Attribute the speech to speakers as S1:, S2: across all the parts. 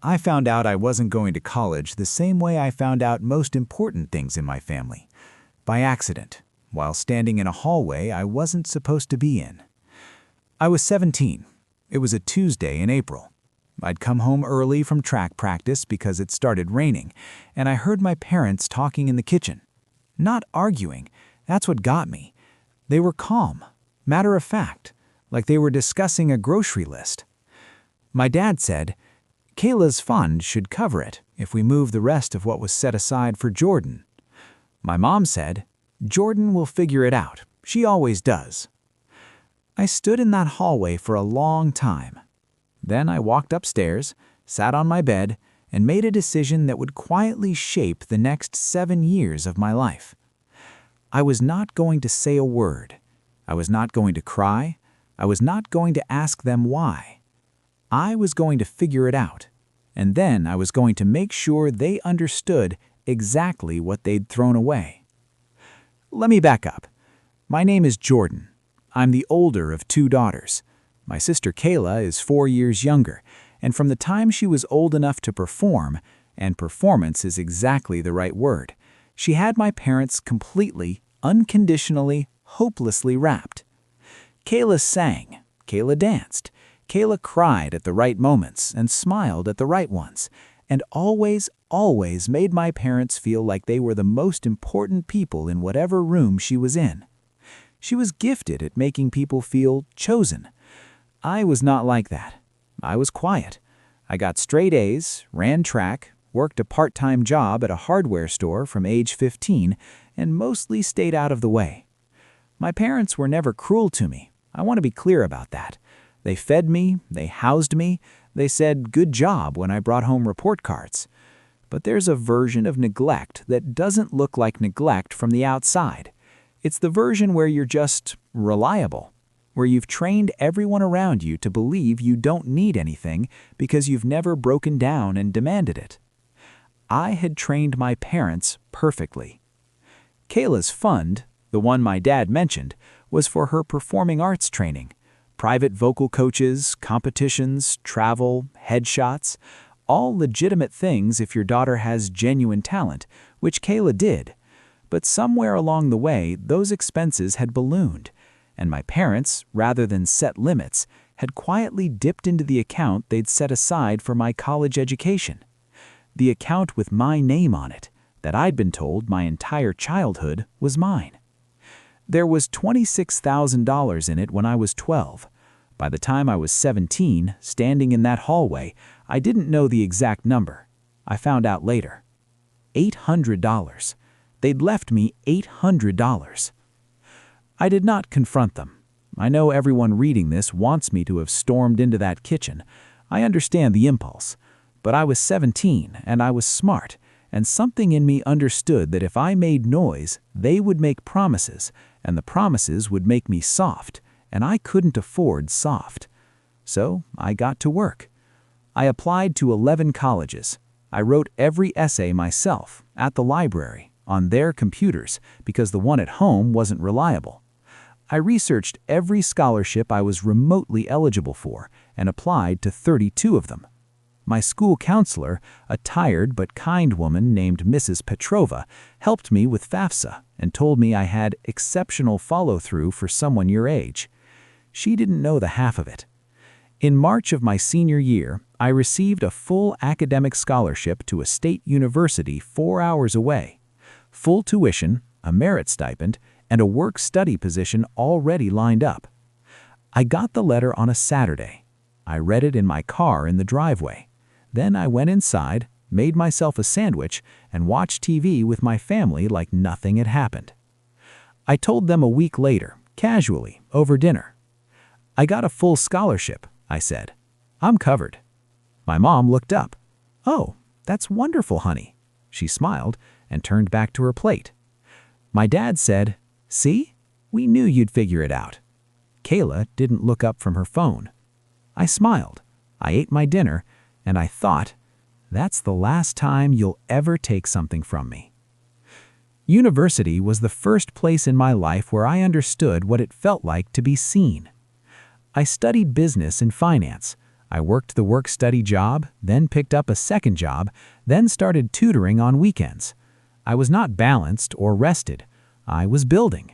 S1: I found out I wasn't going to college the same way I found out most important things in my family. By accident, while standing in a hallway I wasn't supposed to be in. I was 17. It was a Tuesday in April. I'd come home early from track practice because it started raining, and I heard my parents talking in the kitchen. Not arguing, that's what got me. They were calm, matter of fact, like they were discussing a grocery list. My dad said, "Kayla's fund should cover it if we move the rest of what was set aside for Jordan." My mom said, "Jordan will figure it out. She always does." I stood in that hallway for a long time. Then I walked upstairs, sat on my bed, and made a decision that would quietly shape the next 7 years of my life. I was not going to say a word. I was not going to cry. I was not going to ask them why. I was going to figure it out, and then I was going to make sure they understood exactly what they'd thrown away. Let me back up. My name is Jordan. I'm the older of 2 daughters. My sister Kayla is 4 years younger, and from the time she was old enough to perform, and performance is exactly the right word, she had my parents completely, unconditionally, hopelessly wrapped. Kayla sang, Kayla danced, Kayla cried at the right moments and smiled at the right ones, and always, always made my parents feel like they were the most important people in whatever room she was in. She was gifted at making people feel chosen. I was not like that. I was quiet. I got straight A's, ran track, worked a part-time job at a hardware store from age 15, and mostly stayed out of the way. My parents were never cruel to me. I want to be clear about that. They fed me, they housed me, they said good job when I brought home report cards. But there's a version of neglect that doesn't look like neglect from the outside. It's the version where you're just reliable, where you've trained everyone around you to believe you don't need anything because you've never broken down and demanded it. I had trained my parents perfectly. Kayla's fund, the one my dad mentioned, was for her performing arts training. Private vocal coaches, competitions, travel, headshots, all legitimate things if your daughter has genuine talent, which Kayla did. But somewhere along the way, those expenses had ballooned, and my parents, rather than set limits, had quietly dipped into the account they'd set aside for my college education. The account with my name on it, that I'd been told my entire childhood was mine. There was $26,000 in it when I was 12. By the time I was 17, standing in that hallway, I didn't know the exact number. I found out later. $800. They'd left me $800. I did not confront them. I know everyone reading this wants me to have stormed into that kitchen. I understand the impulse. But I was 17, and I was smart, and something in me understood that if I made noise, they would make promises, and the promises would make me soft, and I couldn't afford soft. So I got to work. I applied to 11 colleges. I wrote every essay myself, at the library, on their computers, because the one at home wasn't reliable. I researched every scholarship I was remotely eligible for, and applied to 32 of them. My school counselor, a tired but kind woman named Mrs. Petrova, helped me with FAFSA and told me I had exceptional follow-through for someone your age. She didn't know the half of it. In March of my senior year, I received a full academic scholarship to a state university 4 hours away. Full tuition, a merit stipend, and a work-study position already lined up. I got the letter on a Saturday. I read it in my car in the driveway. Then I went inside, made myself a sandwich, and watched TV with my family like nothing had happened. I told them a week later, casually, over dinner. "I got a full scholarship," I said. "I'm covered." My mom looked up. "Oh, that's wonderful, honey." She smiled and turned back to her plate. My dad said, "See? We knew you'd figure it out." Kayla didn't look up from her phone. I smiled. I ate my dinner, and I thought, that's the last time you'll ever take something from me. University was the first place in my life where I understood what it felt like to be seen. I studied business and finance. I worked the work-study job, then picked up a second job, then started tutoring on weekends. I was not balanced or rested. I was building.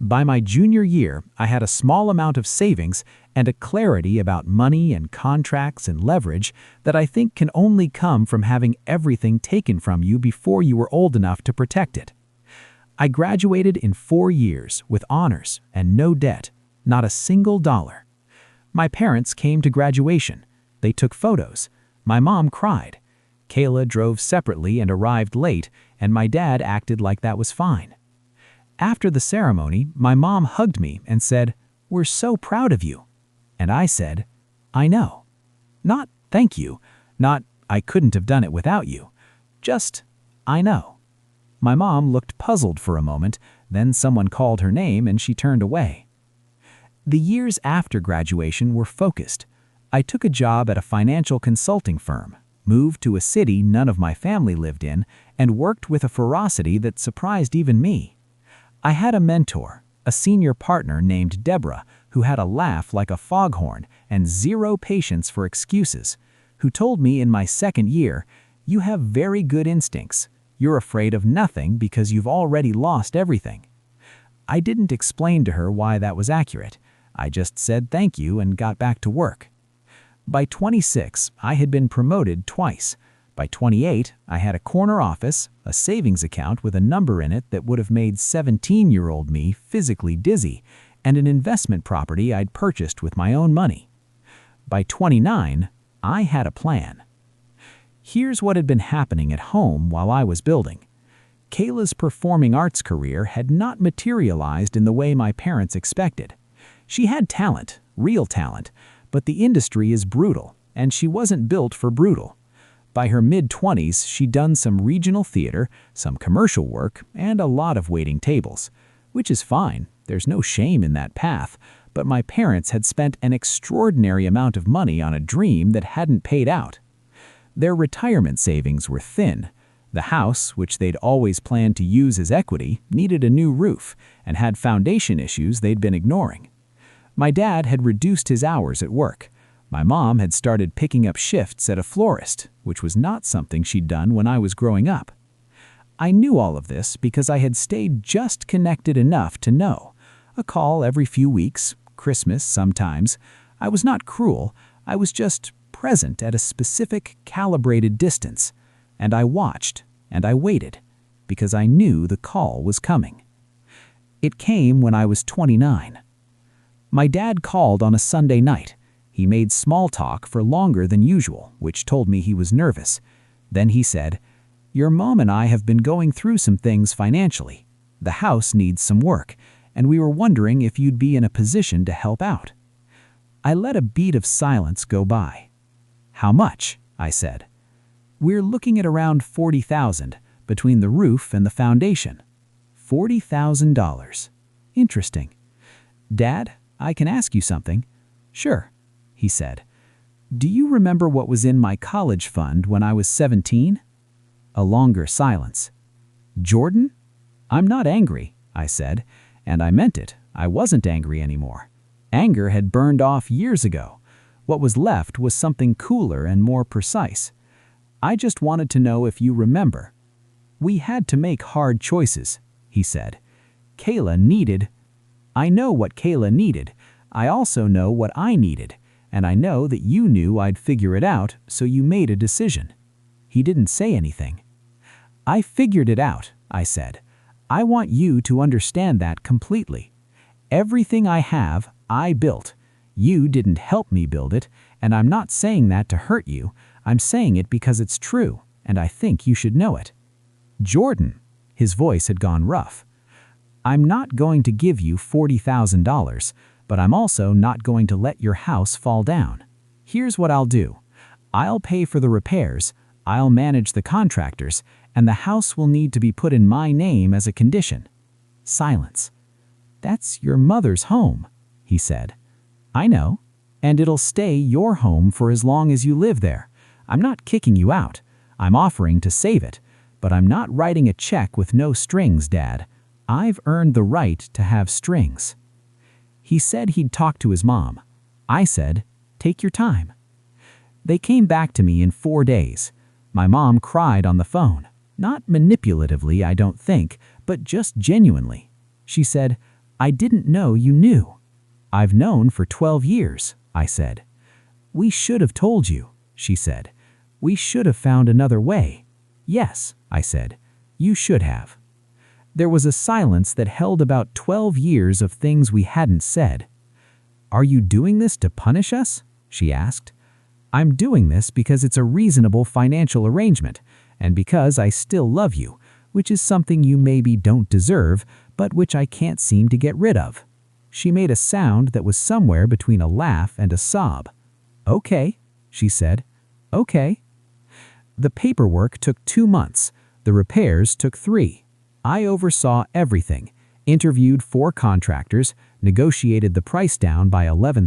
S1: By my junior year, I had a small amount of savings and a clarity about money and contracts and leverage that I think can only come from having everything taken from you before you were old enough to protect it. I graduated in 4 years with honors and no debt, not a single dollar. My parents came to graduation. They took photos. My mom cried. Kayla drove separately and arrived late, and my dad acted like that was fine. After the ceremony, my mom hugged me and said, "We're so proud of you." And I said, "I know." Not "thank you," not "I couldn't have done it without you." Just, "I know." My mom looked puzzled for a moment, then someone called her name and she turned away. The years after graduation were focused. I took a job at a financial consulting firm, moved to a city none of my family lived in, and worked with a ferocity that surprised even me. I had a mentor, a senior partner named Deborah, who had a laugh like a foghorn and zero patience for excuses, who told me in my second year, "You have very good instincts. You're afraid of nothing because you've already lost everything." I didn't explain to her why that was accurate. I just said thank you and got back to work. By 26, I had been promoted twice. By 28, I had a corner office, a savings account with a number in it that would have made 17-year-old me physically dizzy, and an investment property I'd purchased with my own money. By 29, I had a plan. Here's what had been happening at home while I was building. Kayla's performing arts career had not materialized in the way my parents expected. She had talent, real talent, but the industry is brutal, and she wasn't built for brutal. By her mid-20s, she'd done some regional theater, some commercial work, and a lot of waiting tables. Which is fine, there's no shame in that path, but my parents had spent an extraordinary amount of money on a dream that hadn't paid out. Their retirement savings were thin. The house, which they'd always planned to use as equity, needed a new roof and had foundation issues they'd been ignoring. My dad had reduced his hours at work. My mom had started picking up shifts at a florist, which was not something she'd done when I was growing up. I knew all of this because I had stayed just connected enough to know. A call every few weeks, Christmas sometimes. I was not cruel, I was just present at a specific, calibrated distance. And I watched, and I waited, because I knew the call was coming. It came when I was 29. My dad called on a Sunday night. He made small talk for longer than usual, which told me he was nervous. Then he said, "Your mom and I have been going through some things financially. The house needs some work, and we were wondering if you'd be in a position to help out." I let a beat of silence go by. "How much?" I said. "We're looking at around $40,000 between the roof and the foundation." $40,000. Interesting. "Dad, I can ask you something?" "Sure," he said. "Do you remember what was in my college fund when I was 17? A longer silence. "Jordan?" "I'm not angry," I said, and I meant it. I wasn't angry anymore. Anger had burned off years ago. What was left was something cooler and more precise. "I just wanted to know if you remember." "We had to make hard choices," he said. "Kayla needed—" "I know what Kayla needed. I also know what I needed. And I know that you knew I'd figure it out, so you made a decision." He didn't say anything. "I figured it out," I said. "I want you to understand that completely. Everything I have, I built. You didn't help me build it, and I'm not saying that to hurt you. I'm saying it because it's true, and I think you should know it." "Jordan," his voice had gone rough. "I'm not going to give you $40,000, but I'm also not going to let your house fall down. Here's what I'll do. I'll pay for the repairs, I'll manage the contractors, and the house will need to be put in my name as a condition." Silence. "That's your mother's home," he said. "I know, and it'll stay your home for as long as you live there. I'm not kicking you out. I'm offering to save it, but I'm not writing a check with no strings, Dad. I've earned the right to have strings." He said he'd talk to his mom. I said, "Take your time."
S2: They came back to me in 4 days. My mom cried on the phone. Not manipulatively, I don't think, but just genuinely. She said, "I didn't know you knew." "I've known for 12 years, I said. "We should have told you," she said. "We should have found another way." "Yes," I said. "You should have." There was a silence that held about 12 years of things we hadn't said. "Are you doing this to punish us?" she asked. "I'm doing this because it's a reasonable financial arrangement, and because I still love you, which is something you maybe don't deserve, but which I can't seem to get rid of." She made a sound that was somewhere between a laugh and a sob. "Okay," she said. "Okay." The paperwork took 2 months. The repairs took 3. I oversaw everything, interviewed 4 contractors, negotiated the price down by 11